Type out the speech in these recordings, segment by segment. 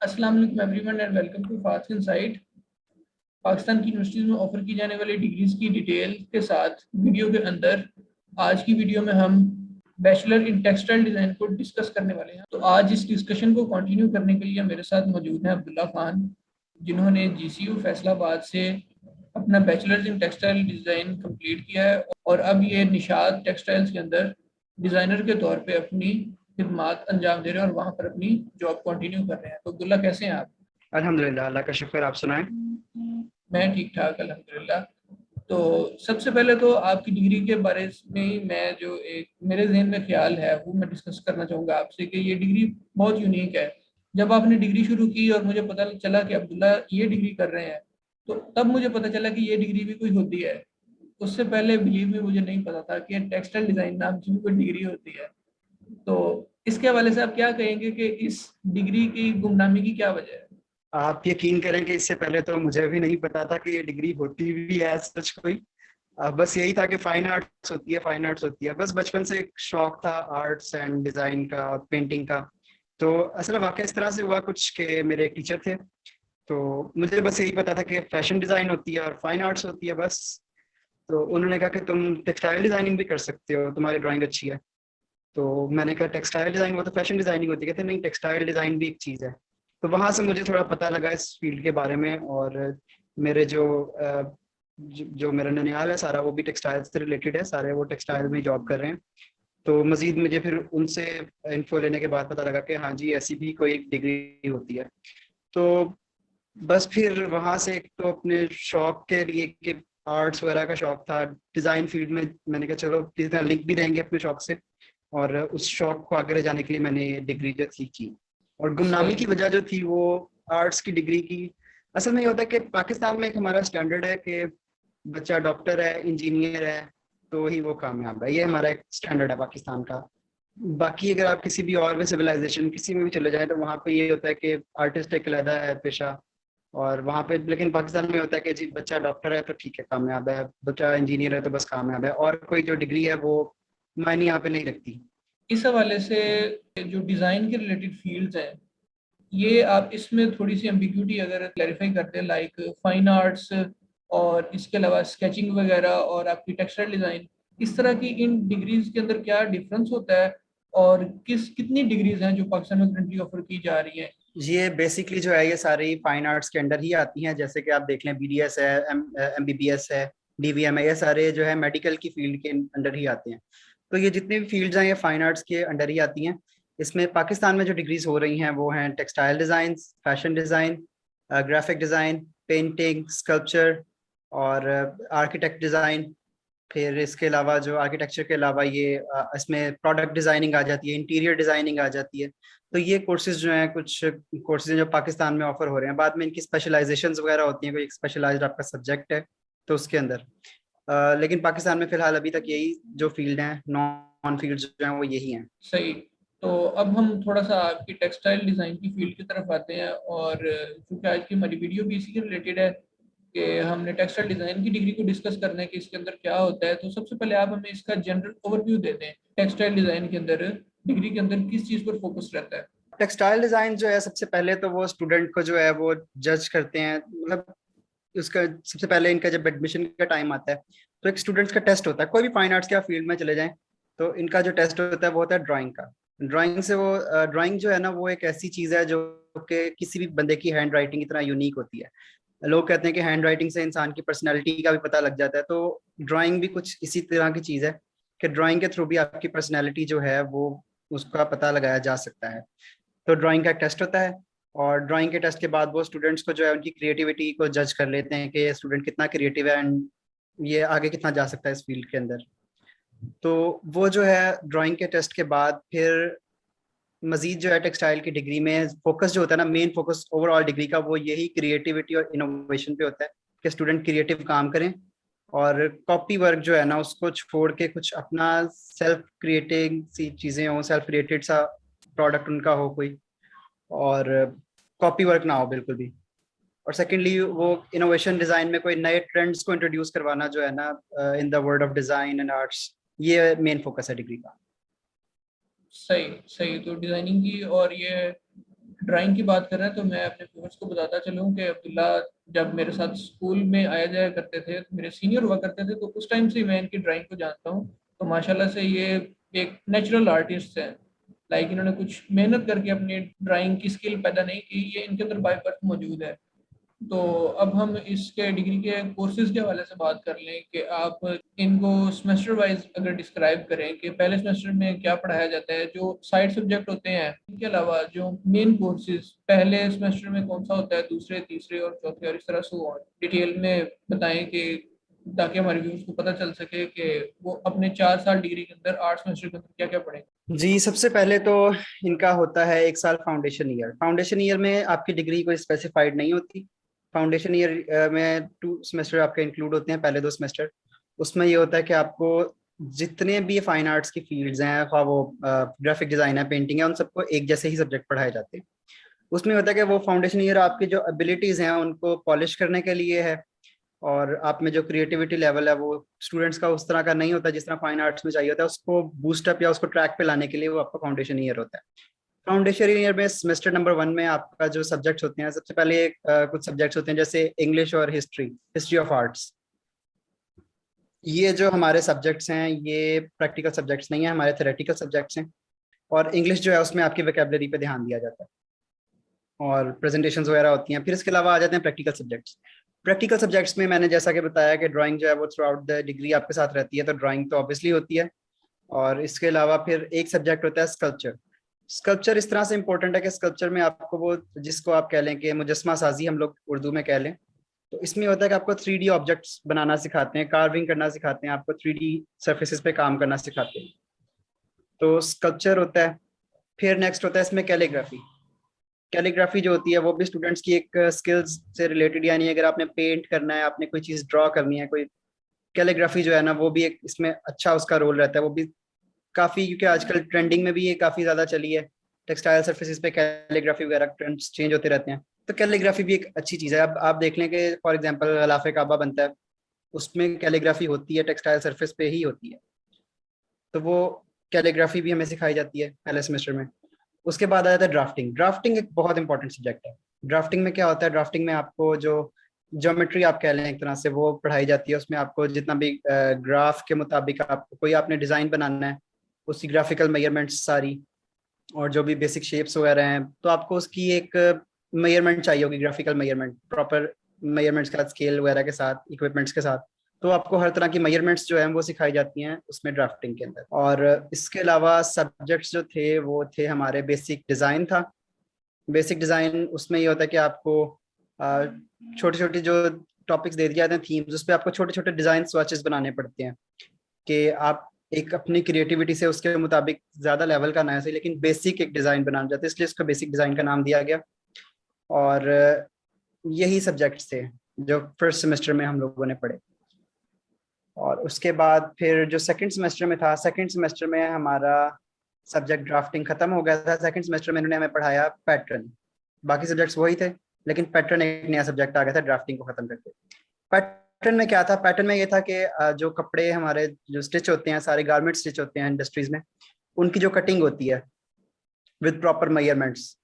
अस्सलाम वालेकुम everyone and welcome to Fast Insight. Pakistan की यूनिवर्सिटीज़ में ऑफर की जाने वाली डिग्रीज की डिटेल के साथ वीडियो के अंदर आज की वीडियो में हम बैचलर इन टेक्सटाइल डिज़ाइन को डिस्कस करने वाले हैं। तो आज इस डिस्कशन को कंटिन्यू करने के लिए मेरे साथ मौजूद हैं अब्दुल्ला खान, जिन्होंने जीसीयू फैसलाबाद से अपना bachelors in textile design complete किया है और अब ये निशात टेक्सटाइल्स के अंदर डिज़ाइनर के तौर पे अपनी खिदमात अंजाम दे रहे हैं और वहाँ पर अपनी जॉब कंटिन्यू कर रहे हैं। तो अब्दुल्ला, कैसे हैं आप? अल्हम्दुलिल्लाह, अल्लाह का शुक्र। आप सुनाएं। मैं ठीक ठाक अल्हम्दुलिल्लाह। तो सबसे पहले तो आपकी डिग्री के बारे में ही मैं जो एक मेरे जहन में ख्याल है वो मैं डिस्कस करना चाहूँगा आपसे कि ये डिग्री बहुत यूनिक है। जब आपने डिग्री शुरू की और मुझे पता चला कि अब्दुल्ला ये डिग्री कर रहे हैं, तो तब मुझे पता चला कि ये डिग्री भी कोई होती है। उससे पहले बिलीव में मुझे नहीं पता था कि टेक्सटाइल डिज़ाइन नाम की भी कोई डिग्री होती है। तो इसके हवाले से आप क्या कहेंगे कि इस डिग्री की गुमनामी की क्या वजह है? आप यकीन करें कि इससे पहले तो मुझे भी नहीं पता था कि ये डिग्री होती भी है सच कोई। बस यही था कि फाइन आर्ट्स होती है, फाइन आर्ट्स होती है। बस बचपन से एक शौक था आर्ट्स एंड डिजाइन का, पेंटिंग का। तो असल वाकई इस तरह से हुआ कुछ कि मेरे एक टीचर थे, तो मुझे बस यही पता था कि फैशन डिजाइन होती है और फाइन आर्ट्स होती है बस। तो उन्होंने कहा कि तुम टेक्सटाइल डिजाइनिंग भी कर सकते हो, तुम्हारी ड्राइंग अच्छी है। तो मैंने कहा टेक्सटाइल डिजाइन, वो तो फैशन डिजाइनिंग होती है। कहते नहीं, टेक्सटाइल डिजाइन भी एक चीज़ है। तो वहां से मुझे थोड़ा पता लगा इस फील्ड के बारे में। और मेरे जो मेरा ननियाल है सारा, वो भी टेक्सटाइल से रिलेटेड है, सारे वो टेक्सटाइल में जॉब कर रहे हैं। तो मजीद मुझे फिर उनसे इन्फो लेने के बाद पता लगा कि हाँ जी, ऐसी भी कोई डिग्री होती है। तो बस फिर वहां से एक तो अपने शौक के लिए कि आर्ट्स वगैरह का शौक था, डिजाइन फील्ड में मैंने कहा चलो किसी तरह लिंक भी रहेंगे अपने शौक से। और उस शौक को आगे ले जाने के लिए मैंने ये डिग्री जो थी की। और गुमनामी सही। की वजह जो थी वो आर्ट्स की डिग्री की। असल में ये होता है कि पाकिस्तान में एक हमारा स्टैंडर्ड है कि बच्चा डॉक्टर है, इंजीनियर है, तो ही वो कामयाब है। ये हमारा एक स्टैंडर्ड है पाकिस्तान का। बाकी अगर आप किसी भी और भी सिविलाइजेशन किसी में भी चले जाएं तो वहाँ पे ये होता है कि आर्टिस्ट एक अलग है पेशा। और वहाँ पे लेकिन पाकिस्तान में होता है कि जी बच्चा डॉक्टर है तो ठीक है कामयाब है, बच्चा इंजीनियर है तो बस कामयाब है, और कोई जो डिग्री है वो मायने यहाँ पे नहीं रखती। इस हवाले से जो डिज़ाइन के रिलेटेड फील्ड्स हैं, ये आप इसमें थोड़ी सी एम्बिग्यूटी अगर क्लैरिफाई करते हैं, लाइक फाइन आर्ट्स और इसके अलावा स्केचिंग वगैरह और आपकी टेक्सटाइल डिज़ाइन, इस तरह की इन डिग्रीज के अंदर क्या डिफरेंस होता है और कितनी डिग्रीज हैं जो पाकिस्तान में करंटली ऑफर की जा रही हैं? ये बेसिकली जो है ये सारी फाइन आर्ट्स के अंडर ही आती हैं। जैसे कि आप देख लें, बीडीएस है, एमबीबीएस है, डीवीएम है, ये सारे जो है मेडिकल की फील्ड के अंडर ही आते हैं। तो ये जितने भी फील्ड्स हैं ये फाइन आर्ट्स के अंडर ही आती हैं। इसमें पाकिस्तान में जो डिग्रीज हो रही हैं वो हैं textile design, fashion design, graphic design, painting, sculpture और आर्किटेक्ट डिज़ाइन। फिर इसके अलावा जो आर्किटेक्चर के अलावा ये इसमें प्रोडक्ट डिज़ाइनिंग आ जाती है, इंटीरियर डिज़ाइनिंग आ जाती है। तो ये कोर्सेज जो हैं, कुछ कोर्सेज हैं जो पाकिस्तान में ऑफर हो रहे हैं। बाद में इनकी स्पेशलाइजेशंस वगैरह होती हैं, कोई स्पेशलाइज्ड आपका सब्जेक्ट है तो उसके अंदर। लेकिन पाकिस्तान में फिलहाल अभी तक यही जो फील्ड हैं, नॉन फील्ड जो हैं वो यही हैं। सही। तो अब हम थोड़ा सा आपकी टेक्सटाइल डिज़ाइन की फील्ड की तरफ आते हैं, और क्योंकि आज की हमारी वीडियो भी इसी के रिलेटेड है कि हमने टेक्सटाइल डिज़ाइन की डिग्री को डिस्कस करना है कि इसके अंदर क्या होता है। तो सबसे पहले आप हमें इसका जनरल ओवरव्यू दे दें, टेक्सटाइल डिज़ाइन के अंदर डिग्री के अंदर किस चीज़ पर फोकस रहता है? टेक्सटाइल डिज़ाइन जो है, सबसे पहले तो वो स्टूडेंट को जो है वो जज करते हैं। मतलब उसका सबसे पहले इनका जब एडमिशन का टाइम आता है तो एक स्टूडेंट्स का टेस्ट होता है। कोई भी फाइन आर्ट्स के फील्ड में चले जाएं तो इनका जो टेस्ट होता है वो होता है ड्राइंग का। ड्राइंग से वो ड्राइंग जो है ना, वो एक ऐसी चीज़ है जो कि किसी भी बंदे की हैंड राइटिंग इतना यूनिक होती है। लोग कहते हैं कि हैंड राइटिंग से इंसान की पर्सनैलिटी का भी पता लग जाता है। तो ड्राइंग भी कुछ इसी तरह की चीज़ है कि ड्राइंग के थ्रू भी आपकी पर्सनैलिटी जो है वो उसका पता लगाया जा सकता है। तो ड्राइंग का एक टेस्ट होता है, और ड्राइंग के टेस्ट के बाद वो स्टूडेंट्स को जो है उनकी क्रिएटिविटी को जज कर लेते हैं कि ये स्टूडेंट कितना क्रिएटिव है एंड ये आगे कितना जा सकता है इस फील्ड के अंदर। तो वो जो है ड्राइंग के टेस्ट के बाद फिर मजीद जो है टेक्सटाइल की डिग्री में फोकस जो होता है ना, मेन फोकस ओवरऑल डिग्री का वो यही क्रिएटिविटी और इनोवेशन पे होता है कि स्टूडेंट क्रिएटिव काम करें और कॉपी वर्क जो है ना उसको छोड़ के कुछ अपना सेल्फ क्रिएटिंग सी चीज़ें हों, सेल्फ क्रिएटेड सा प्रोडक्ट उनका हो कोई, और कॉपी वर्क ना हो बिल्कुल भी। और सेकेंडली वो इनोवेशन डिजाइन में कोई नए ट्रेंड्स को इंट्रोड्यूस करवाना जो है ना, in the world of design and arts, ये मेन फोकस है डिग्री का। सही। सही। तो डिज़ाइनिंग की और ये ड्राइंग की बात कर रहे हैं तो मैं अपने व्यूअर्स को बताता चलूँ कि अब्दुल्ला जब मेरे साथ स्कूल में आया जाया करते थे, मेरे सीनियर हुआ करते थे, तो उस टाइम से मैं इनकी ड्राइंग को जानता हूँ। तो माशाल्लाह से ये एक नेचुरल आर्टिस्ट हैं। लाइक इन्होंने कुछ मेहनत करके अपनी ड्राइंग की स्किल पैदा नहीं की, ये इनके अंदर बाय बर्थ मौजूद है। तो अब हम इसके डिग्री के कोर्सेज के हवाले से बात कर लें कि आप इनको सेमेस्टर वाइज अगर डिस्क्राइब करें कि पहले सेमेस्टर में क्या पढ़ाया जाता है, जो साइड सब्जेक्ट होते हैं, इनके अलावा जो मेन कोर्सेज पहले सेमेस्टर में कौन सा होता है, दूसरे, तीसरे और चौथे, और इस तरह से और डिटेल में बताएं कि ताकि हमारे व्यूअर्स को पता चल सके कि वो अपने 4 साल डिग्री के अंदर 8 सेमेस्टर के अंदर क्या क्या पढ़ें। जी, सबसे पहले तो इनका होता है 1 साल फाउंडेशन ईयर। फाउंडेशन ईयर में आपकी डिग्री कोई स्पेसिफाइड नहीं होती। फाउंडेशन ईयर में 2 सेमेस्टर आपके इंक्लूड होते हैं, पहले 2 सेमेस्टर। उसमें ये होता है कि आपको जितने भी फाइन आर्ट्स की फील्ड्स हैं, खा वो ग्राफिक डिजाइन है, पेंटिंग है, उन सबको एक जैसे ही सब्जेक्ट पढ़ाए जाते हैं। उसमें होता है कि वो फाउंडेशन ईयर आपकी जो एबिलिटीज हैं उनको पॉलिश करने के लिए है, और आप में जो क्रिएटिविटी लेवल है वो स्टूडेंट्स का उस तरह का नहीं होता जिस तरह फाइन आर्ट्स में चाहिए होता है। उसको बूस्टअप या उसको ट्रैक पे लाने के लिए वो आपका फाउंडेशन ईयर होता है। फाउंडेशन ईयर में सेमेस्टर नंबर 1 में आपका जो सब्जेक्ट्स होते हैं, सबसे पहले कुछ सब्जेक्ट्स होते हैं जैसे इंग्लिश और हिस्ट्री, हिस्ट्री ऑफ आर्ट्स। ये जो हमारे सब्जेक्ट्स हैं ये प्रैक्टिकल सब्जेक्ट्स नहीं है, हमारे थ्योरेटिकल सब्जेक्ट्स हैं। और इंग्लिश जो है उसमें आपकी वोकैबुलरी पे ध्यान दिया जाता है और प्रेजेंटेशंस वगैरह होती हैं। फिर इसके अलावा आ जाते हैं प्रैक्टिकल सब्जेक्ट्स। प्रैक्टिकल सब्जेक्ट्स में मैंने जैसा कि बताया कि ड्राइंग जो है वो थ्रू आउट द डिग्री आपके साथ रहती है, तो ड्राइंग तो ऑब्वियसली होती है। और इसके अलावा फिर एक सब्जेक्ट होता है स्कल्पचर। स्कल्पचर इस तरह से इंपॉर्टेंट है कि स्कल्पचर में आपको वो, जिसको आप कह लें कि मुजस्मा साजी हम लोग उर्दू में कह लें, तो इसमें होता है कि आपको 3D ऑब्जेक्ट्स बनाना सिखाते हैं, कार्विंग करना सिखाते हैं, आपको 3D सर्फेसिस पे काम करना सिखाते हैं। तो स्कल्पचर होता है। फिर नेक्स्ट होता है इसमें कैलीग्राफी। कैलीग्राफी जो होती है वो भी स्टूडेंट्स की एक स्किल्स से रिलेटेड, यानी अगर आपने पेंट करना है, आपने कोई चीज़ ड्रॉ करनी है, कोई कैलीग्राफी जो है ना वो भी एक इसमें अच्छा उसका रोल रहता है। वो भी काफ़ी, क्योंकि आजकल ट्रेंडिंग में भी ये काफ़ी ज़्यादा चली है। टेक्सटाइल सर्फेसिस पे कैलीग्राफी वगैरह ट्रेंड्स चेंज होते रहते हैं, तो कैलीग्राफी भी एक अच्छी चीज़ है। अब आप देख लें कि फॉर एग्जांपल गलाफ काबा बनता है, उसमें कैलीग्राफी होती है, टेक्सटाइल सर्फेस पे ही होती है। तो वो कैलीग्राफी भी हमें सिखाई जाती है पहले सेमेस्टर में। उसके बाद आ जाता है ड्राफ्टिंग। ड्राफ्टिंग एक बहुत इंपॉर्टेंट सब्जेक्ट है। ड्राफ्टिंग में क्या होता है, ड्राफ्टिंग में आपको जो ज्योमेट्री आप कह लें एक तरह से वो पढ़ाई जाती है। उसमें आपको जितना भी ग्राफ के मुताबिक आपको कोई आपने डिज़ाइन बनाना है, उसकी ग्राफिकल मेजरमेंट्स सारी, और जो भी बेसिक शेप्स वगैरह हैं, तो आपको उसकी एक मेजरमेंट चाहिए होगी, ग्राफिकल मेजरमेंट, प्रॉपर मेजरमेंट्स के साथ, स्केल वगैरह के साथ, इक्विपमेंट्स के साथ। तो आपको हर तरह की मेजरमेंट्स जो है वो सिखाई जाती हैं उसमें ड्राफ्टिंग के अंदर। और इसके अलावा सब्जेक्ट्स जो थे वो थे हमारे बेसिक डिज़ाइन था। बेसिक डिज़ाइन उसमें ये होता है कि आपको छोटे छोटे जो टॉपिक्स दे दिए जाते हैं, थीम्स, उस पर आपको छोटे छोटे डिज़ाइन स्वैचेस बनाने पड़ते हैं कि आप एक अपनी क्रिएटिविटी से उसके मुताबिक ज़्यादा लेवल का ना है सही, लेकिन बेसिक एक डिज़ाइन बनाना चाहते हैं, इसलिए इसको बेसिक डिज़ाइन का नाम दिया गया। और यही सब्जेक्ट्स थे जो फर्स्ट सेमेस्टर में हम लोगों ने पढ़े। और उसके बाद फिर जो सेकंड सेमेस्टर में था, सेकंड सेमेस्टर में हमारा सब्जेक्ट ड्राफ्टिंग खत्म हो गया था। सेकंड सेमेस्टर में इन्होंने हमें पढ़ाया पैटर्न। बाकी सब्जेक्ट्स वही थे, लेकिन पैटर्न एक नया सब्जेक्ट आ गया था ड्राफ्टिंग को खत्म करके। पैटर्न में क्या था, पैटर्न में ये था कि जो कपड़े हमारे जो स्टिच होते हैं, सारे गारमेंट स्टिच होते हैं इंडस्ट्रीज में, उनकी जो कटिंग होती है विद प्रॉपर मेजरमेंट्स,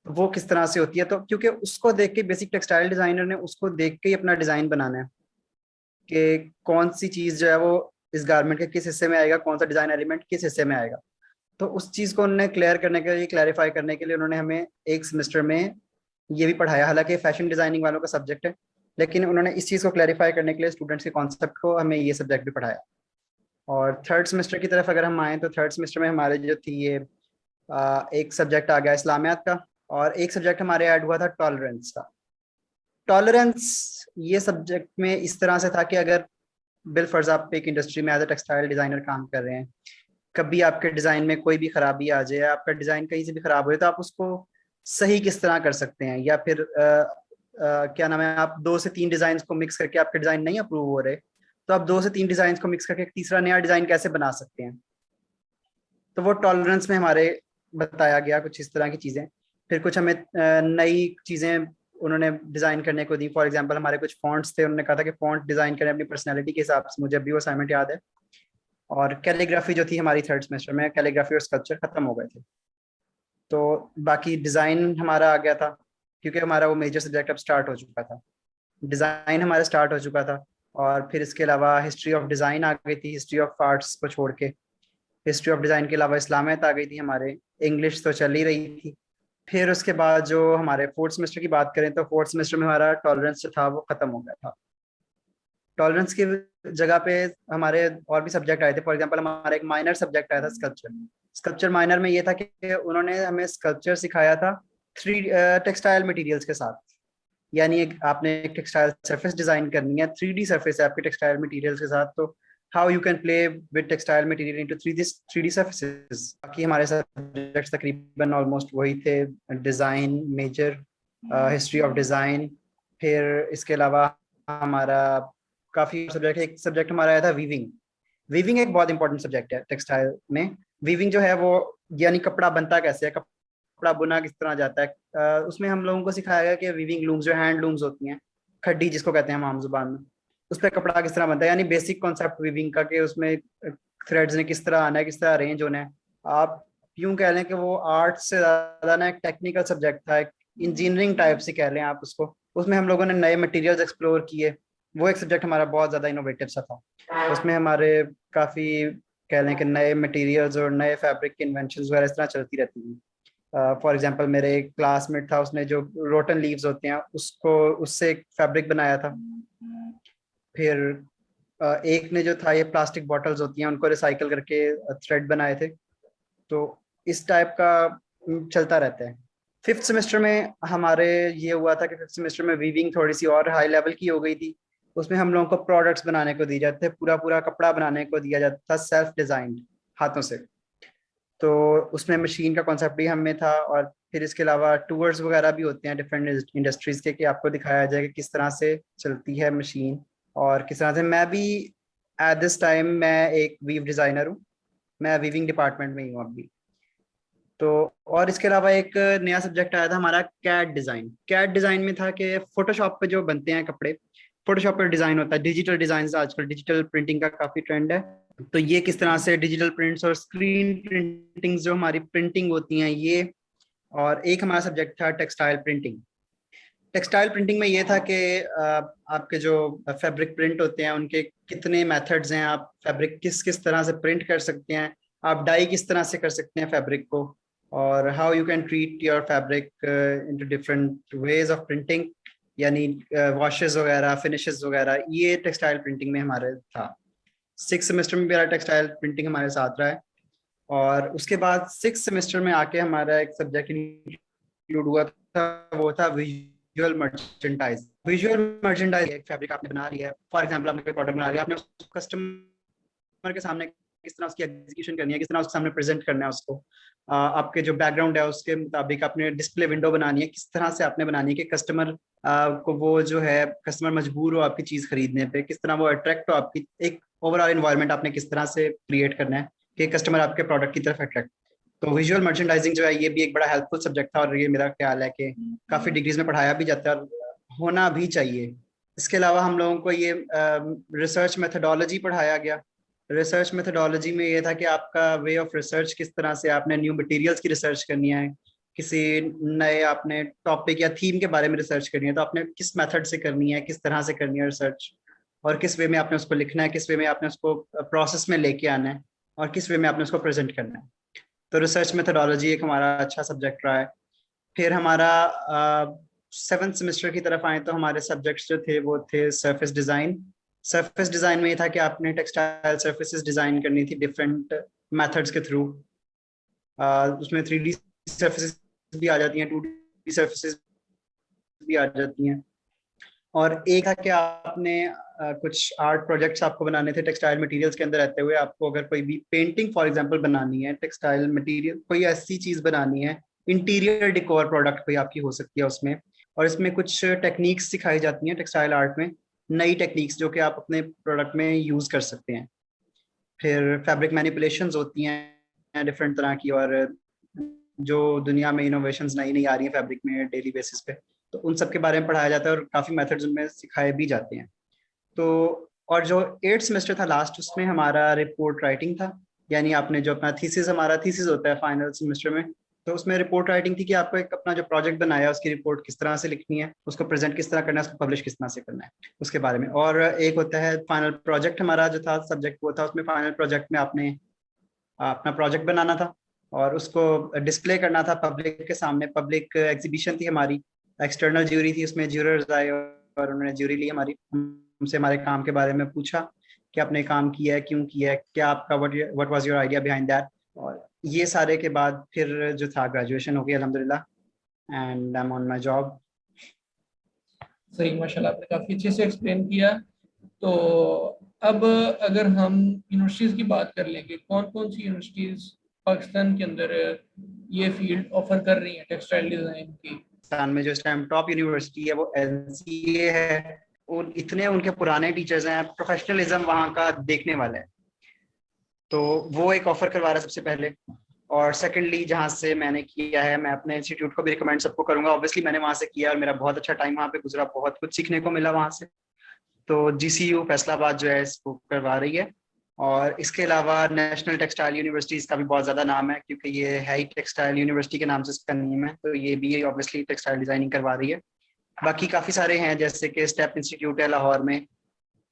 वो किस तरह से होती है। तो क्योंकि उसको देख के बेसिक टेक्सटाइल डिजाइनर ने उसको देख के ही अपना डिजाइन बनाना है कि कौन सी चीज जो है वो इस गारमेंट के किस हिस्से में आएगा, कौन सा डिजाइन एलिमेंट किस हिस्से में आएगा। तो उस चीज को उन्होंने क्लियर करने के लिए, क्लैरिफाई करने के लिए उन्होंने हमें एक सेमेस्टर में ये भी पढ़ाया। हालांकि फैशन डिजाइनिंग वालों का सब्जेक्ट है, लेकिन उन्होंने इस चीज़ को क्लैरिफाई करने के लिए स्टूडेंट्स के कॉन्सेप्ट को हमें ये सब्जेक्ट भी पढ़ाया। और थर्ड सेमेस्टर की तरफ अगर हम आए तो थर्ड सेमेस्टर में हमारे जो थी ये एक सब्जेक्ट आ गया इस्लामियात का, और एक सब्जेक्ट हमारे ऐड हुआ था टॉलरेंस का। टॉलरेंस ये सब्जेक्ट में इस तरह से था कि अगर बिलफर्ज आप एक इंडस्ट्री में एज अ टेक्सटाइल डिजाइनर काम कर रहे हैं, कभी आपके डिजाइन में कोई भी खराबी आ जाए, आपका डिजाइन कहीं से भी खराब हो जाए, तो आप उसको सही किस तरह कर सकते हैं। या फिर क्या नाम है, आप 2 से 3 डिजाइन को मिक्स करके आपके डिजाइन नहीं अप्रूव हो रहे, तो आप 2 से 3 डिजाइन को मिक्स करके एक तीसरा नया डिजाइन कैसे बना सकते हैं। तो वो टॉलरेंस में हमारे बताया गया कुछ इस तरह की चीजें। फिर कुछ हमें नई चीजें उन्होंने डिजाइन करने को दी। फॉर एग्जांपल हमारे कुछ फॉन्ट्स थे, उन्होंने कहा था कि फॉन्ट डिजाइन करें अपनी पर्सनैलिटी के हिसाब से, मुझे अभी वो असाइनमेंट याद है। और कैलीग्राफी जो थी हमारी थर्ड सेमेस्टर में, कैलीग्राफी और स्कल्पचर खत्म हो गए थे। तो बाकी डिज़ाइन हमारा आ गया था, क्योंकि हमारा वो मेजर सब्जेक्ट अब स्टार्ट हो चुका था, डिज़ाइन हमारा स्टार्ट हो चुका था। और फिर इसके अलावा हिस्ट्री ऑफ डिज़ाइन आ गई थी, हिस्ट्री ऑफ आर्ट्स को छोड़ के। हिस्ट्री ऑफ डिज़ाइन के अलावा इस्लामियत आ गई थी हमारे, इंग्लिश तो चल ही रही थी। फिर उसके बाद जो हमारे फोर्थ सेमेस्टर की बात करें तो फोर्थ सेमेस्टर में हमारा टॉलरेंस जो था वो ख़त्म हो गया था। टॉलरेंस की जगह पे हमारे और भी सब्जेक्ट आए थे। फॉर एग्जांपल हमारा एक माइनर सब्जेक्ट आया था स्कल्पचर। स्कल्पचर माइनर में ये था कि उन्होंने हमें स्कल्पचर सिखाया था थ्री टेक्सटाइल मटेरियल्स के साथ। यानी आपने एक टेक्सटाइल सरफेस डिजाइन करनी है, 3D सरफेस है आपके टेक्सटाइल मटेरियल्स के साथ, तो how you can play with textile material into 3D surfaces. बाकी हमारे सब्जेक्ट्स तकरीबन ऑलमोस्ट वही थे, design major, history of design. फिर इसके अलावा हमारा काफ़ी सब्जेक्ट, एक सब्जेक्ट हमारा आया था वीविंग। वीविंग एक बहुत इंपॉर्टेंट सब्जेक्ट है टेक्सटाइल में। वीविंग जो है वो यानी कपड़ा बनता कैसे है, कपड़ा बुना किस तरह जाता है, उसमें हम लोगों को सिखाया गया कि वीविंग लूम्स जो हैंड लूम्स होती हैं, खड्डी जिसको कहते हैं हम आम जुबान में, उस पर कपड़ा किस तरह बनता है, यानी बेसिक कॉन्सेप्ट वीविंग का कि उसमें थ्रेड्स ने किस तरह आना है, किस तरह अरेंज होना है। आप यूं कह लें कि वो आर्ट से ज़्यादा ना एक टेक्निकल सब्जेक्ट था, एक इंजीनियरिंग टाइप से कह लें आप उसको। उसमें हम लोगों ने नए मटेरियल्स एक्सप्लोर किए। वो एक सब्जेक्ट हमारा बहुत ज़्यादा इनोवेटिव सा था। उसमें हमारे काफ़ी कह लें कि नए मटेरियल्स और नए फैब्रिक के इन्वेंशंस वगैरह इस तरह चलती रहती थी। फॉर एग्जांपल मेरे एक क्लासमेट था, उसने जो रोटन लीव्स होते हैं उसको, उससे एक फैब्रिक बनाया था। फिर एक ने जो था ये प्लास्टिक बॉटल्स होती हैं उनको रिसाइकल करके थ्रेड बनाए थे। तो इस टाइप का चलता रहता है। फिफ्थ सेमेस्टर में हमारे ये हुआ था कि फिफ्थ सेमेस्टर में वीविंग थोड़ी सी और हाई लेवल की हो गई थी। उसमें हम लोगों को प्रोडक्ट्स बनाने को दिए जाते थे, पूरा पूरा कपड़ा बनाने को दिया जाता था, सेल्फ डिजाइंड, हाथों से। तो उसमें मशीन का कॉन्सेप्ट भी हमें था। और फिर इसके अलावा टूर्स वगैरह भी होते हैं डिफरेंट इंडस्ट्रीज के, कि आपको दिखाया जाए कि किस तरह से चलती है मशीन और किस तरह से। मैं भी एट दिस टाइम मैं एक वीव डिज़ाइनर हूँ, मैं वीविंग डिपार्टमेंट में ही हूँ अभी। तो और इसके अलावा एक नया सब्जेक्ट आया था हमारा कैड डिज़ाइन। कैड डिज़ाइन में था कि फोटोशॉप पे जो बनते हैं कपड़े, फोटोशॉप पर डिज़ाइन होता है, डिजिटल डिज़ाइन, आजकल डिजिटल प्रिंटिंग का काफ़ी ट्रेंड है। तो ये किस तरह से डिजिटल प्रिंट्स और स्क्रीन प्रिंटिंग जो हमारी प्रिंटिंग होती हैं ये। और एक हमारा सब्जेक्ट था टेक्सटाइल प्रिंटिंग। टेक्सटाइल प्रिंटिंग में ये था कि आपके जो फैब्रिक प्रिंट होते हैं उनके कितने मेथड्स हैं, आप फैब्रिक किस किस तरह से प्रिंट कर सकते हैं, आप डाई किस तरह से कर सकते हैं फैब्रिक को, और how you can treat your fabric into different ways of printing, यानी वॉशेस वगैरह, फिनिशेस वगैरह। ये टेक्सटाइल प्रिंटिंग में हमारे था। सिक्स सेमेस्टर में मेरा टेक्सटाइल प्रिंटिंग हमारे साथ रहा है। और उसके बाद सिक्स सेमेस्टर में आके हमारा एक सब्जेक्ट इंक्लूड हुआ था, वो था विजुअल मर्चेंडाइज। विजुअल मर्चेंडाइज एक फैब्रिक आपने बना लिया है, फॉर एग्जांपल आपने कोई प्रोडक्ट बना लिया, आपने कस्टमर के सामने किस तरह उसकी एग्जीक्यूशन करनी है, किस तरह उसके सामने प्रेजेंट करना है उसको, आपके जो बैकग्राउंड है उसके मुताबिक आपने डिस्प्ले विंडो बनानी है, किस तरह से आपने बनानी है कि कस्टमर को वो जो है, कस्टमर मजबूर हो आपकी चीज खरीदने पे, किस तरह वो अट्रैक्ट हो, आपकी एक ओवरऑल इन्वायरमेंट आपने किस तरह से क्रिएट करना है कि कस्टमर आपके प्रोडक्ट की तरफ अट्रैक्ट। तो विजुअल मर्चेंडाइजिंग जो है ये भी एक बड़ा हेल्पफुल सब्जेक्ट था, और ये मेरा ख्याल है कि काफी डिग्रीज में पढ़ाया भी जाता है और होना भी चाहिए। इसके अलावा हम लोगों को ये रिसर्च मेथडोलॉजी पढ़ाया गया। रिसर्च मेथडोलॉजी में ये था कि आपका वे ऑफ रिसर्च किस तरह से आपने न्यू मटेरियल्स की रिसर्च करनी है, किसी नए आपने टॉपिक या थीम के बारे में रिसर्च करनी है तो आपने किस मेथड से करनी है, किस तरह से करनी है रिसर्च, और किस वे में आपने उसको लिखना है, किस वे में आपने उसको प्रोसेस में लेके आना है, और किस वे में आपने उसको प्रेजेंट करना है। तो रिसर्च मेथडोलॉजी एक हमारा अच्छा सब्जेक्ट रहा है। फिर हमारा सेवन्थ सेमेस्टर की तरफ आए तो हमारे सब्जेक्ट्स जो थे वो थे सरफेस डिज़ाइन। सरफेस डिज़ाइन में ये था कि आपने टेक्सटाइल सरफेसेस डिज़ाइन करनी थी डिफरेंट मेथड्स के थ्रू। उसमें 3D सरफेसेस भी आ जाती हैं, 2D सरफेसेस भी आ जाती हैं। और एक था कि आपने कुछ आर्ट प्रोजेक्ट्स आपको बनाने थे टेक्सटाइल मटेरियल्स के अंदर रहते हुए। आपको अगर कोई भी पेंटिंग फॉर एग्जांपल बनानी है, टेक्सटाइल मटेरियल कोई ऐसी चीज़ बनानी है, इंटीरियर डिकोर प्रोडक्ट कोई आपकी हो सकती है उसमें। और इसमें कुछ टेक्निक्स सिखाई जाती हैं टेक्सटाइल आर्ट में, नई टेक्निक्स जो कि आप अपने प्रोडक्ट में यूज़ कर सकते हैं। फिर फैब्रिक मैनिपुलेशंस होती हैं डिफरेंट तरह की, और जो दुनिया में इनोवेशंस नई नई आ रही हैं फैब्रिक में डेली बेसिस पे, तो उन सब के बारे में पढ़ाया जाता है और काफ़ी मेथड्स उनमें सिखाए भी जाते हैं। तो और जो एट्थ सेमेस्टर था लास्ट, उसमें हमारा रिपोर्ट राइटिंग था। यानी आपने जो अपना थीसिस, हमारा थीसिस होता है फाइनल सेमेस्टर में, तो उसमें रिपोर्ट राइटिंग थी कि आपको एक अपना जो प्रोजेक्ट बनाया उसकी रिपोर्ट किस तरह से लिखनी है, उसको प्रेजेंट किस तरह करना है, उसको पब्लिश किस तरह से करना है, उसके बारे में। और एक होता है फाइनल प्रोजेक्ट, हमारा जो था सब्जेक्ट वो था, उसमें फाइनल प्रोजेक्ट में आपने अपना प्रोजेक्ट बनाना था और उसको डिस्प्ले करना था पब्लिक के सामने। पब्लिक एग्जीबिशन थी हमारी, एक्सटर्नल ज्यूरी थी, उसमें ज्यूरर्स आए और उन्होंने ज्यूरी ली हमारी, हमसे हमारे काम के बारे में पूछा कि आपने काम किया है, क्यों किया है, क्या आपका what was your idea behind that. और ये सारे के बाद फिर जो था ग्रेजुएशन हो गई अल्हम्दुलिल्लाह, and I am on my job. सही, माशाल्लाह, आपने काफ़ी अच्छे से एक्सप्लेन किया। तो अब अगर हम यूनिवर्सिटीज़ की बात कर लेंगे, कौन कौन सी यूनिवर्सिटीज़ पाकिस्तान के अंदर ये फील्ड ऑफर कर रही हैं टेक्सटाइल डिज़ाइन की? पाकिस्तान में जो इस टाइम टॉप यूनिवर्सिटी है वो एनसीए है। और इतने उनके पुराने टीचर्स हैं, प्रोफेशनलिज्म वहाँ का देखने वाला है, तो वो एक ऑफर करवा रहा है सबसे पहले। और सेकेंडली जहाँ से मैंने किया है, मैं अपने इंस्टीट्यूट को भी रिकमेंड सबको करूंगा, ऑब्वियसली मैंने वहाँ से किया और मेरा बहुत अच्छा टाइम वहाँ पे गुजरा, बहुत कुछ सीखने को मिला वहाँ से। तो जीसीयू फैसलाबाद जो है इसको करवा रही है। और इसके अलावा नेशनल टेक्सटाइल यूनिवर्सिटीज़ का भी बहुत ज़्यादा नाम है, क्योंकि ये है ही टेक्सटाइल यूनिवर्सिटी के नाम से इसका नेम है, तो ये भी ऑब्वियसली टेक्सटाइल डिजाइनिंग करवा रही है। बाकी काफ़ी सारे हैं, जैसे कि स्टेप इंस्टीट्यूट है लाहौर में,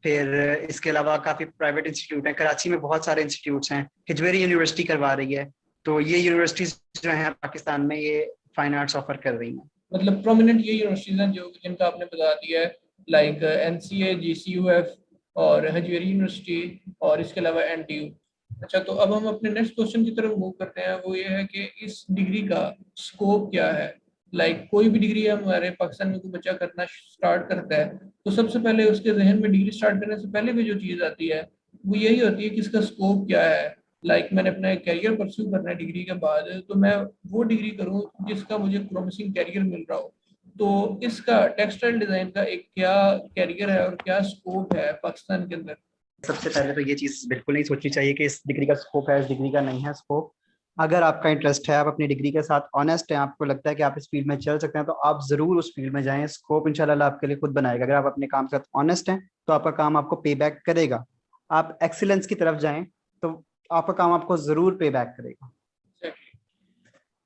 फिर इसके अलावा काफ़ी प्राइवेट इंस्टीट्यूट हैं, कराची में बहुत सारे इंस्टीट्यूट्स हैं, हिजवेरी यूनिवर्सिटी करवा रही है। तो ये यूनिवर्सिटीज़ जो हैं पाकिस्तान में ये फाइन आर्ट्स ऑफर कर रही हैं। मतलब प्रोमिनेंट ये यूनिवर्सिटीज़ हैं जो जिनका आपने बता दिया है, लाइक एनसीए, जीसीयूएफ और हजवेरी यूनिवर्सिटी और इसके अलावा एनटीयू। अच्छा, तो अब हम अपने नेक्स्ट क्वेश्चन की तरफ मूव करते हैं। वो ये है कि इस डिग्री का स्कोप क्या है? लाइक कोई भी डिग्री हमारे पाकिस्तान में कोई बच्चा करना स्टार्ट करता है, तो सबसे पहले उसके जहन में डिग्री स्टार्ट करने से पहले भी जो चीज़ आती है वो यही होती है कि इसका स्कोप क्या है। लाइक मैंने अपना एक कैरियर परस्यू करना है डिग्री के बाद, तो मैं वो डिग्री करूँ जिसका मुझे प्रॉमिसिंग कैरियर मिल रहा हो। तो इसका टेक्सटाइल डिजाइन का एक क्या कैरियर है और क्या स्कोप है पाकिस्तान के अंदर? सबसे पहले तो ये चीज़ बिल्कुल नहीं सोचनी चाहिए कि इस डिग्री का स्कोप है, इस डिग्री का नहीं है स्कोप। अगर आपका इंटरेस्ट है, आप अपनी डिग्री के साथ ऑनेस्ट हैं, आपको लगता है कि आप इस फील्ड में चल सकते हैं, तो आप ज़रूर उस फील्ड में जाएं। स्कोप इंशाल्लाह आपके लिए खुद बनाएगा। अगर आप अपने काम के साथ ऑनेस्ट हैं तो आपका काम आपको पे बैक करेगा। आप एक्सीलेंस की तरफ जाएं तो आपका काम आपको ज़रूर पे बैक करेगा।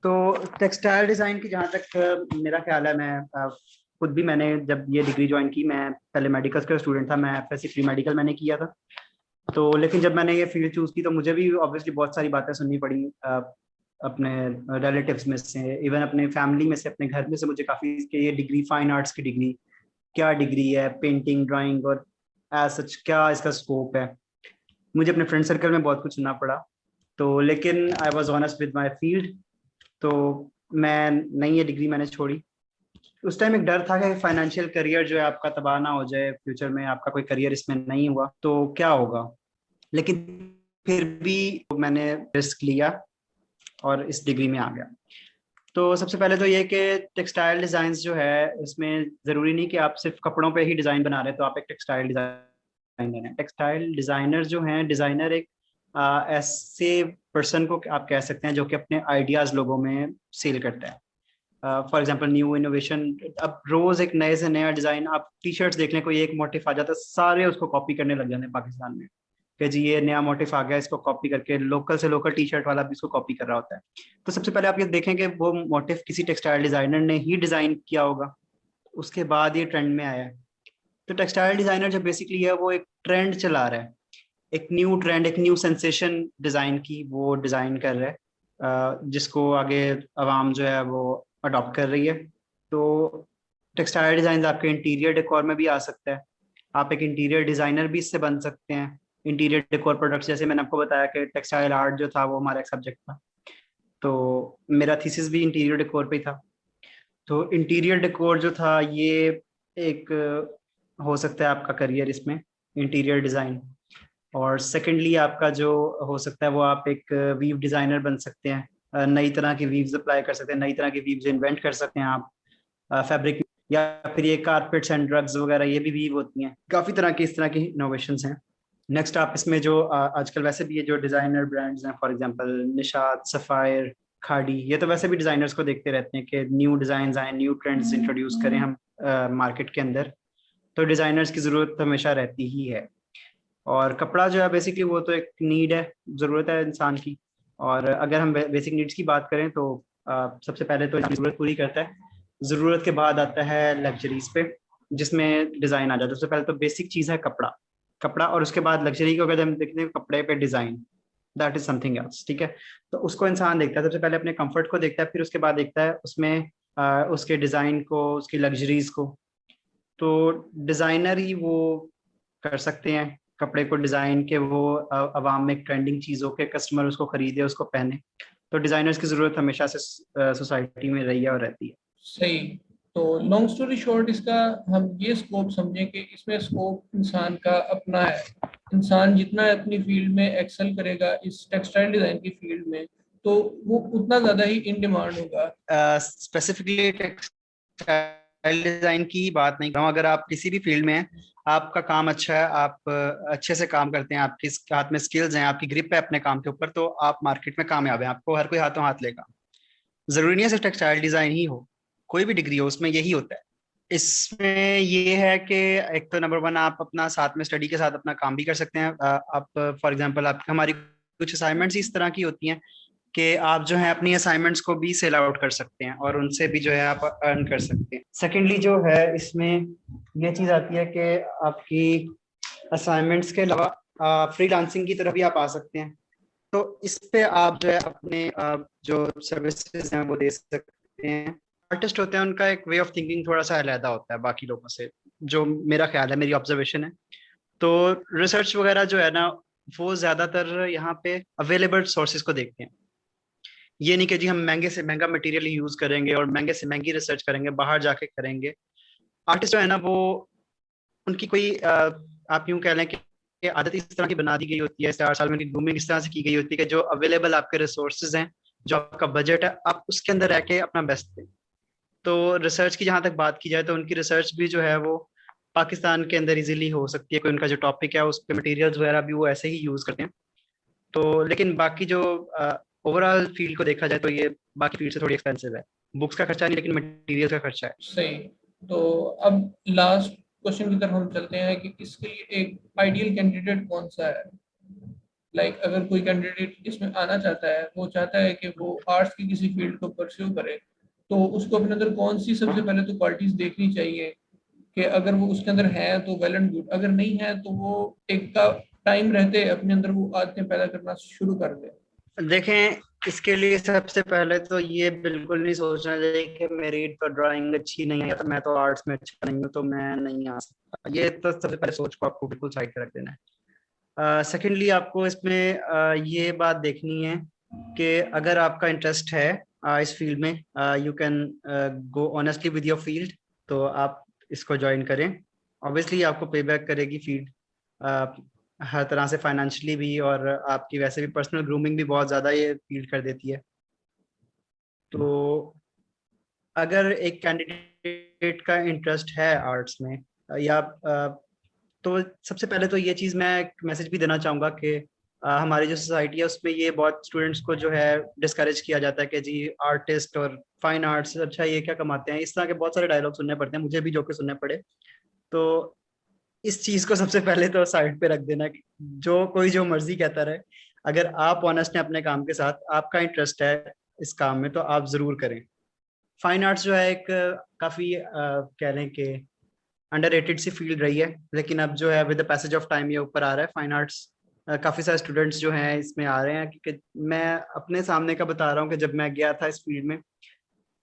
तो टेक्सटाइल डिज़ाइन की जहाँ तक मेरा ख्याल है, मैं खुद भी, मैंने जब ये डिग्री ज्वाइन की, मैं पहले मेडिकल का स्टूडेंट था, मैं एफएससी प्री मेडिकल मैंने किया था। तो लेकिन जब मैंने ये फील्ड चूज़ की तो मुझे भी ऑब्वियसली बहुत सारी बातें सुननी पड़ी अपने रिलेटिव्स में से, इवन अपने फैमिली में से, अपने घर में से, मुझे काफ़ी कि ये डिग्री फाइन आर्ट्स की डिग्री क्या डिग्री है, पेंटिंग ड्राइंग और एज सच क्या इसका स्कोप है। मुझे अपने फ्रेंड सर्कल में बहुत कुछ सुनना पड़ा। तो लेकिन I was honest with my field, तो मैं नहीं, ये डिग्री मैंने छोड़ी। उस टाइम एक डर था कि फाइनेंशियल करियर जो है आपका तबाह ना हो जाए, फ्यूचर में आपका कोई करियर इसमें नहीं हुआ तो क्या होगा। लेकिन फिर भी मैंने रिस्क लिया और इस डिग्री में आ गया। तो सबसे पहले तो ये कि टेक्सटाइल डिज़ाइन जो है, इसमें ज़रूरी नहीं कि आप सिर्फ कपड़ों पे ही डिज़ाइन बना रहे हैं तो आप एक टेक्सटाइल डिज़ाइनर हैं। टेक्सटाइल डिज़ाइनर जो हैं, डिज़ाइनर एक ऐसे पर्सन को आप कह सकते हैं जो कि अपने आइडियाज़ लोगों में सेल करता है। फॉर एग्जांपल न्यू इनोवेशन, अब रोज एक नए से नया डिजाइन, आप टी शर्ट्स देख लें, कोई एक मोटिफ आ जाता है, सारे उसको कॉपी करने लग जाते हैं पाकिस्तान में कि जी ये नया मोटिफ आ गया, इसको कॉपी करके लोकल से लोकल टी शर्ट वाला भी इसको कॉपी कर रहा होता है। तो सबसे पहले आप ये देखें कि वो मोटिफ किसी टेक्सटाइल डिजाइनर ने ही डिजाइन किया होगा, उसके बाद ये ट्रेंड में आया है। तो टेक्सटाइल डिजाइनर जो बेसिकली है वो एक ट्रेंड चला रहा है, एक न्यू ट्रेंड, एक न्यू सेंसेशन डिजाइन की वो डिजाइन कर रहा है, जिसको आगे आवाम जो है वो अडॉप्ट कर रही है। तो टेक्सटाइल डिजाइन आपके इंटीरियर डेकोर में भी आ सकता है, आप एक इंटीरियर डिजाइनर भी इससे बन सकते हैं। इंटीरियर डेकोर प्रोडक्ट्स, जैसे मैंने आपको बताया कि टेक्सटाइल आर्ट जो था वो हमारा एक सब्जेक्ट था, तो मेरा थीसिस भी इंटीरियर डेकोर पे ही था। तो इंटीरियर डेकोर जो था ये एक हो सकता है आपका करियर इसमें, इंटीरियर डिज़ाइन। और सेकेंडली आपका जो हो सकता है वो आप एक वीव डिज़ाइनर बन सकते हैं, नई तरह की वीव्स अप्लाई कर सकते हैं, नई तरह की वीव्स इन्वेंट कर सकते हैं आप फैब्रिक, या फिर ये कारपेट्स एंड ड्रग्स वगैरह ये भी वीव होती हैं। काफ़ी तरह की इस तरह की इनोवेशंस हैं। नेक्स्ट आप इसमें जो आजकल वैसे भी ये जो डिज़ाइनर ब्रांड्स हैं, फॉर एग्जांपल निशात, सफ़ायर, खाड़ी, ये तो वैसे भी डिज़ाइनर्स को देखते रहते हैं कि न्यू डिज़ाइन आए, न्यू ट्रेंड्स इंट्रोड्यूस करें हम मार्केट के अंदर। तो डिज़ाइनर्स की ज़रूरत हमेशा रहती ही है। और कपड़ा जो है बेसिकली वो तो एक नीड है, ज़रूरत है इंसान की। और अगर हम बेसिक नीड्स की बात करें तो सबसे पहले तो जरूरत पूरी करता है, जरूरत के बाद आता है लग्जरीज पे, जिसमें डिजाइन आ जाता है। सबसे पहले तो बेसिक चीज है कपड़ा, कपड़ा, और उसके बाद लग्जरी को अगर हम देखते हैं कपड़े पे design, that is something else, ठीक है। तो उसको इंसान देखता है, सबसे पहले अपने कंफर्ट को देखता है, फिर उसके बाद देखता है उसमें उसके डिजाइन को, उसकी लग्जरीज को। तो डिजाइनर ही वो कर सकते हैं कपड़े को डिजाइन के, वो अवाम में ट्रेंडिंग चीजों के, कस्टमर उसको खरीदे, उसको पहने। तो डिजाइनर्स की जरूरत हमेशा से सोसाइटी में रही है और रहती है। सही। तो लॉन्ग स्टोरी शॉर्ट, इसका हम ये स्कोप समझें कि इसमें स्कोप इंसान का अपना है। इंसान जितना अपनी फील्ड में एक्सेल करेगा इस टेक्सटाइल डिजाइन की फील्ड में, तो वो उतना ज्यादा ही इन डिमांड होगा। स्पेसिफिकली टेक्सटाइल डिजाइन की बात नहीं कर रहा हूँ, अगर आप किसी भी फील्ड में हैं, आपका काम अच्छा है, आप अच्छे से काम करते हैं, आपके हाथ में स्किल्स हैं, आपकी ग्रिप है अपने काम के ऊपर, तो आप मार्केट में कामयाब हैं, आपको हर कोई हाथों हाथ लेगा। जरूरी नहीं है सिर्फ टेक्सटाइल डिजाइन ही हो, कोई भी डिग्री हो उसमें यही होता है। इसमें ये है कि एक तो नंबर वन, आप अपना साथ में स्टडी के साथ अपना काम भी कर सकते हैं। आप फॉर एग्जांपल, आप हमारी कुछ असाइनमेंट्स इस तरह की होती हैं कि आप जो है अपनी असाइनमेंट्स को भी सेल आउट कर सकते हैं और उनसे भी जो है आप अर्न कर सकते हैं। सेकेंडली जो है इसमें ये चीज़ आती है कि आपकी असाइनमेंट्स के अलावा फ्रीलांसिंग की तरफ भी आप आ सकते हैं। तो इस पे आप जो है अपने जो सर्विसेज हैं वो दे सकते हैं। आर्टिस्ट होते हैं, उनका एक वे ऑफ थिंकिंग थोड़ा सा अलग होता है बाकी लोगों से, जो मेरा ख्याल है, मेरी ऑब्जर्वेशन है। तो रिसर्च वगैरह जो है ना, वो ज्यादातर यहाँ पे अवेलेबल सोर्सेज को देखते हैं। ये नहीं कि जी हम महंगे से महंगा मटेरियल यूज करेंगे और महंगे से महंगी रिसर्च करेंगे, बाहर जाके करेंगे। आर्टिस्ट जो है ना, वो उनकी कोई आप यूं कह लें कि आदत इस तरह की बना दी गई होती है, 4 साल में उनकी ग्रूमिंग इस तरह से की गई होती है कि जो अवेलेबल आपके रिसोर्सेज हैं, जो आपका बजट है, आप उसके अंदर रह के अपना बेस्ट दें। तो रिसर्च की जहाँ तक बात की जाए, तो उनकी रिसर्च भी जो है वो पाकिस्तान के अंदर इजीली हो सकती है। कोई उनका जो टॉपिक है उस पे मटेरियल्स वगैरह भी वो ऐसे ही यूज करते हैं। तो लेकिन बाकी जो ओवरऑल फील्ड को देखा जाए तो ये बाकी फील्ड से थोड़ी एक्सपेंसिव है। बुक्स का खर्चा नहीं, लेकिन मटेरियल का खर्चा है। सही। तो अब लास्ट क्वेश्चन की तरफ हम चलते हैं कि इसके लिए एक आइडियल कैंडिडेट कौन सा है। अगर कोई कैंडिडेट इसमें आना चाहता है, वो चाहता है कि वो आर्ट्स की किसी फील्ड को परस्यू करे, तो उसको अपने अंदर कौन सी सबसे पहले तो क्वालिटीज देखनी चाहिए कि अगर वो उसके अंदर है तो वेल एंड गुड, अगर नहीं है तो वो एक का टाइम रहते अपने अंदर वो आदतें पैदा करना शुरू कर दे। देखें, इसके लिए सबसे पहले तो ये बिल्कुल नहीं सोचना चाहिए कि मेरी तो ड्राइंग अच्छी नहीं है, तो मैं तो आर्ट्स में अच्छा नहीं हूँ, तो मैं नहीं आ सकता। ये तो सबसे पहले सोच को आपको बिल्कुल साइड पे रख देना है। सेकेंडली आपको इसमें ये बात देखनी है कि अगर आपका इंटरेस्ट है इस फील्ड में, you can go honestly with your field, तो आप इसको ज्वाइन करें। ऑब्वियसली आपको पे बैक करेगी फील्ड, हर तरह से, फाइनेंशियली भी, और आपकी वैसे भी पर्सनल ग्रूमिंग भी बहुत ज़्यादा ये फील्ड कर देती है। तो अगर एक कैंडिडेट का इंटरेस्ट है आर्ट्स में, या तो सबसे पहले तो ये चीज़ मैं एक मैसेज भी देना चाहूँगा कि हमारी जो सोसाइटी है उसमें ये बहुत स्टूडेंट्स को जो है डिस्करेज किया जाता है कि जी आर्टिस्ट और फाइन आर्ट्स, अच्छा ये क्या कमाते हैं, इस तरह के बहुत सारे डायलॉग सुनने पड़ते हैं, मुझे भी जो कि सुनने पड़े। तो इस चीज को सबसे पहले तो साइड पे रख देना कि जो कोई जो मर्जी कहता रहे। अगर आप ऑनेस्ट हैं अपने काम के साथ, आपका इंटरेस्ट है इस काम में, तो आप जरूर करें। फाइन आर्ट्स जो है एक काफी कह लें कि अंडररेटेड सी फील्ड रही है, लेकिन अब जो है with the passage of time ये ऊपर आ रहा है फाइन आर्ट्स। काफी सारे स्टूडेंट्स जो हैं इसमें आ रहे हैं, क्योंकि मैं अपने सामने का बता रहा हूँ कि जब मैं गया था इस फील्ड में,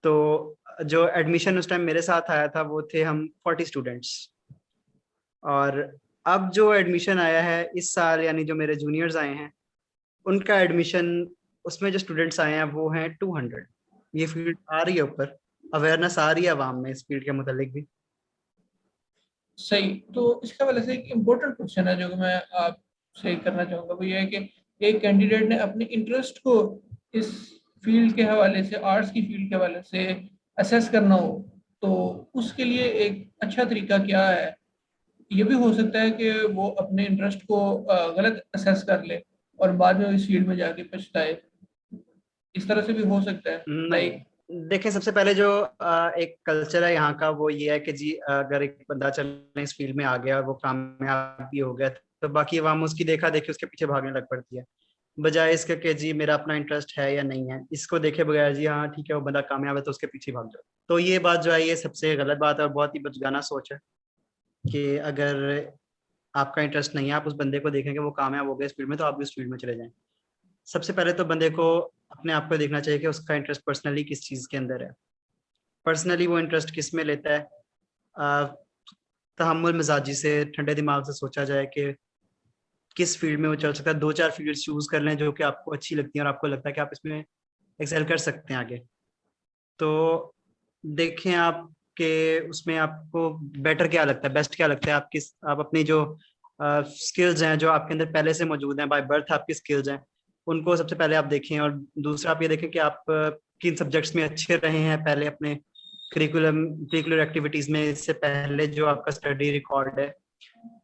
तो जो एडमिशन उस टाइम मेरे साथ आया था वो थे हम 40 स्टूडेंट्स। और अब जो एडमिशन आया है इस साल, यानी जो मेरे जूनियर्स आए हैं, उनका एडमिशन, उसमें जो स्टूडेंट्स आए हैं वो हैं 200। ये फील्ड आ रही है ऊपर, अवेयरनेस आ रही है आवाम में इस फील्ड के मुतालिक भी। सही। तो इसका वजह से एक इम्पोर्टेंट क्वेश्चन है जो कि मैं आपसे करना चाहूँगा, वो ये है कि एक कैंडिडेट ने अपने इंटरेस्ट को इस फील्ड के हवाले से, आर्ट्स की फील्ड के हवाले से असेस करना हो, तो उसके लिए एक अच्छा तरीका क्या है। ये भी हो सकता है कि वो अपने इंटरेस्ट को गलत असेस कर ले और बाद में इस फील्ड में जाके पछताए। इस तरह से भी हो सकता है। लाइक नहीं, देखें, सबसे पहले जो एक कल्चर है यहाँ का वो ये है कि जी अगर एक बंदा चलने इस फील्ड में आ गया और वो कामयाब भी हो गया, तो बाकी अवाम उसकी देखा देखी उसके पीछे भागने लग पड़ती है। बजाय इसके कि जी मेरा अपना इंटरेस्ट है या नहीं है, इसको देखे बगैर जी हाँ ठीक है वो बंदा कामयाब है तो उसके पीछे भाग जाओ। तो ये बात जो है ये सबसे गलत बात है और बहुत ही बचगाना सोच है कि अगर आपका इंटरेस्ट नहीं है, आप उस बंदे को देखें कि वो कामयाब हो गया इस फील्ड में, तो आप भी उस फील्ड में चले जाएं। सबसे पहले तो बंदे को अपने आप को देखना चाहिए कि उसका इंटरेस्ट पर्सनली किस चीज़ के अंदर है, पर्सनली वो इंटरेस्ट किस में लेता है। तहम्मुल मिजाजी से, ठंडे दिमाग से सोचा जाए कि किस फील्ड में वो चल सकता है। 2-4 फील्ड चूज कर लें जो कि आपको अच्छी लगती हैं और आपको लगता है कि आप इसमें एक्सेल कर सकते हैं आगे। तो देखें आप कि उसमें आपको बेटर क्या लगता है, बेस्ट क्या लगता है, आप अपनी जो स्किल्स हैं जो आपके अंदर पहले से मौजूद हैं, बाय बर्थ आपकी स्किल्स हैं, उनको सबसे पहले आप देखें। और दूसरा आप ये देखें कि आप किन सब्जेक्ट्स में अच्छे रहे हैं पहले अपने करिकुलर एक्टिविटीज में, इससे पहले जो आपका स्टडी रिकॉर्ड है।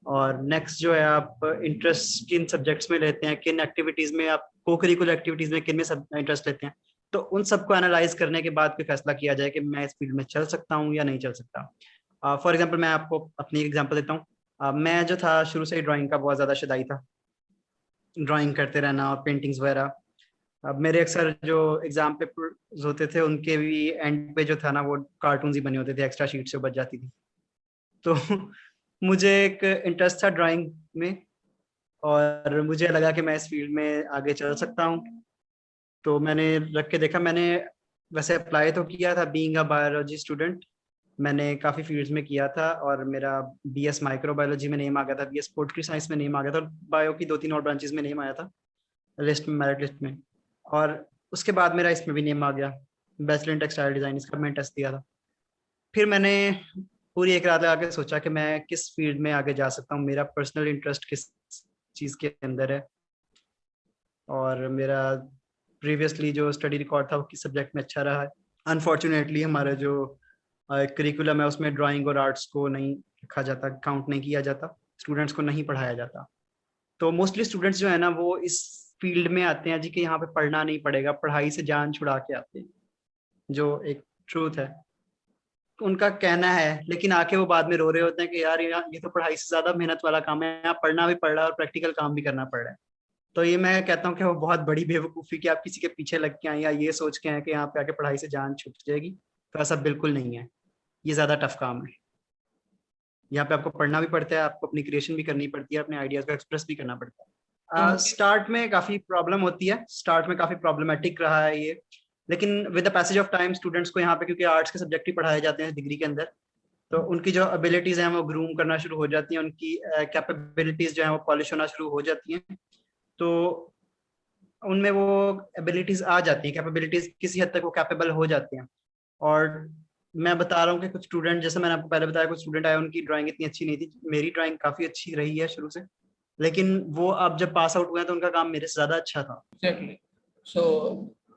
और नेक्स्ट जो है आप इंटरेस्ट किन सब्जेक्ट्स में लेते हैं, किन एक्टिविटीज में आप को करिकुलर एक्टिविटीज में किन में सब इंटरेस्ट लेते हैं। तो उन सबको एनालाइज करने के बाद कोई फैसला किया जाए कि मैं इस फील्ड में चल सकता हूँ या नहीं चल सकता। फॉर एग्जांपल मैं आपको अपनी एग्जांपल देता हूँ। मैं जो था शुरू से ही ड्राइंग का बहुत ज़्यादा शदाई था, ड्राइंग करते रहना और पेंटिंग्स वगैरह। अब मेरे अक्सर जो एग्जाम पेपर्स होते थे उनके भी एंड पे जो था ना वो कार्टून्स ही बने होते थे, एक्स्ट्रा शीट से बच जाती थी। तो मुझे एक इंटरेस्ट था ड्राइंग में और मुझे लगा कि मैं इस फील्ड में आगे चल सकता हूँ। तो मैंने रख के देखा, मैंने वैसे अप्लाई तो किया था बीइंग अ बायोलॉजी स्टूडेंट, मैंने काफ़ी फील्ड्स में किया था और मेरा बीएस माइक्रोबायोलॉजी में नेम आ गया था, बीएस पोल्ट्री साइंस में नेम आ गया था, बायो की 2-3 और ब्रांचेस में नेम आया था लिस्ट में, मेरिट लिस्ट में। और उसके बाद मेरा इसमें भी नेम आ गया, बैचलर इन टेक्सटाइल डिज़ाइन, इसका मैंने टेस्ट दिया था। फिर मैंने पूरी एक रात लगा के सोचा कि मैं किस फील्ड में आगे जा सकता हूँ, मेरा पर्सनल इंटरेस्ट किस चीज़ के अंदर है और मेरा प्रीवियसली जो स्टडी रिकॉर्ड था वो किस सब्जेक्ट में अच्छा रहा है। अनफॉर्चुनेटली हमारा जो करिकुलम है उसमें ड्राइंग और आर्ट्स को नहीं रखा जाता, काउंट नहीं किया जाता, स्टूडेंट्स को नहीं पढ़ाया जाता। तो मोस्टली स्टूडेंट्स जो है ना वो इस फील्ड में आते हैं जी कि यहाँ पे पढ़ना नहीं पड़ेगा, पढ़ाई से जान छुड़ा के आते हैं, जो एक ट्रूथ है उनका कहना है। लेकिन आके वो बाद में रो रहे होते हैं कि यार ये तो पढ़ाई से ज्यादा मेहनत वाला काम है, यहाँ पढ़ना भी पड़ रहा है और प्रैक्टिकल काम भी करना पड़ रहा है। तो ये मैं कहता हूँ कि वो बहुत बड़ी बेवकूफ़ी कि आप किसी के पीछे लग के आए या ये सोच के आए कि यहाँ पे आके पढ़ाई से जान छूट जाएगी, तो ऐसा बिल्कुल नहीं है। ये ज़्यादा टफ काम है, यहाँ पे आपको पढ़ना भी पड़ता है, आपको अपनी क्रिएशन भी करनी पड़ती है, अपने आइडियाज़ को एक्सप्रेस भी करना पड़ता है। स्टार्ट में काफ़ी प्रॉब्लम होती है, स्टार्ट में काफ़ी प्रॉब्लमेटिक रहा है ये, लेकिन with the passage of time students को यहाँ पे क्योंकि आर्ट्स के सब्जेक्ट ही पढ़ाए जाते हैं डिग्री के अंदर, तो उनकी जो एबिलिटीज़ हैं वो ग्रूम करना शुरू हो जाती हैं, उनकी कैपेबिलिटीज़ जो हैं वो पॉलिश होना शुरू हो जाती हैं। तो उनमें वो एबिलिटीज आ जाती हैं, कैपेबिलिटीज किसी हद तक वो कैपेबल हो जाते हैं। और मैं बता रहा हूँ कि कुछ स्टूडेंट, जैसे मैंने आपको पहले बताया, कुछ स्टूडेंट आए उनकी ड्राइंग इतनी अच्छी नहीं थी, मेरी ड्राइंग काफ़ी अच्छी रही है शुरू से, लेकिन वो अब जब पास आउट हुए हैं तो उनका काम मेरे से ज़्यादा अच्छा था। Exactly. So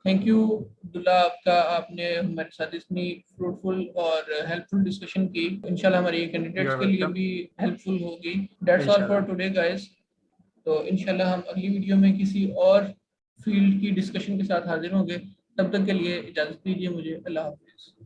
thank you Abdullah, आपका आपने हमारे साथ इतनी फ्रूटफुल और हेल्पफुल डिस्कशन की। इंशाल्लाह हमारी कैंडिडेट्स के लिए भी हेल्पफुल होगी। That's all for today guys. तो इंशाल्लाह हम अगली वीडियो में किसी और फील्ड की डिस्कशन के साथ हाजिर होंगे। तब तक के लिए इजाज़त दीजिए मुझे। अल्लाह हाफिज़।